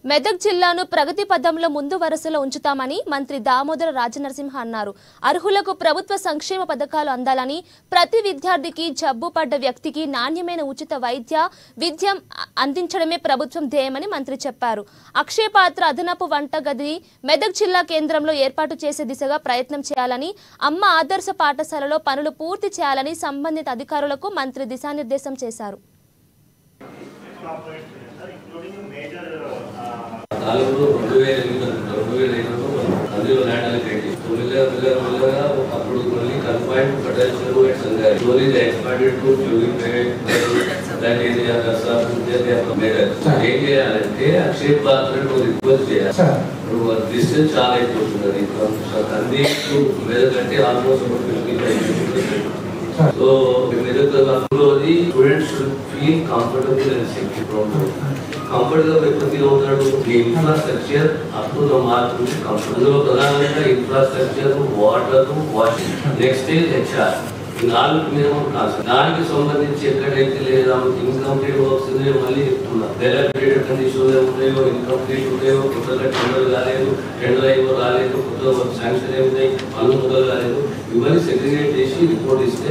మెదక్ జిల్లాను ప్రగతి పథంలో ముందు వరుసలో ఉంచుతామని మంత్రి దామోదర రాజనరసింహ అన్నారు. అర్హులకు ప్రభుత్వ సంక్షేమ పథకాలు అందాలని, ప్రతి విద్యార్థికి జబ్బు పడ్డ వ్యక్తికి నాణ్యమైన ఉచిత విద్య అందించడమే ప్రభుత్వం ధ్యేయమని మంత్రి చెప్పారు. అక్షయ పాత్ర అదనపు వంటగది మెదక్ జిల్లా కేంద్రంలో ఏర్పాటు చేసే దిశగా ప్రయత్నం చేయాలని, అమ్మ ఆదర్శ పాఠశాలలో పనులు పూర్తి చేయాలని సంబంధిత అధికారులకు మంత్రి దిశానిర్దేశం చేశారు. అందులో ల్యాండ్ పెట్టి మెల్లగా అప్పుడు మళ్ళీ confined potential slowly expanded to private ఏం చేయాలంటే అక్షయ పాత్రను రిక్వెస్ట్ చేయాలి. ఇప్పుడు డిస్టెన్స్ చాలా అయిపోతున్నది. కంది మెదక్ అంటే ఆల్మోస్ట్ 55. సో మెదక్ అందులోది students feel comfortable and secure. Comfortable ఎప్పటికీ అవుతాడు. Infrastructure up to the mark comfort. అందులో ప్రధానంగా infrastructure, water, washing. Next HR. నాలుగు మినిమం కాన్సెప్ట్. దానికి సంబంధించి ఎక్కడైతే లేదా ఇన్కంప్లీట్ వర్క్స్ ఉన్నాయో మళ్ళీ చెప్తున్నా. డెవలప్మెంట్ కండిషన్ ఉన్నాయో, ఇన్కంప్లీట్ ఉన్నాయో, కొత్తగా టెండర్ కాలేదు, టెండర్ అయ్యో రాలేదు, కొత్తగా శాంక్షన్ ఏమున్నాయి, పనులు మొదలు కాలేదు, ఇవన్నీ సెగ్రిగేట్ చేసి రిపోర్ట్ ఇస్తే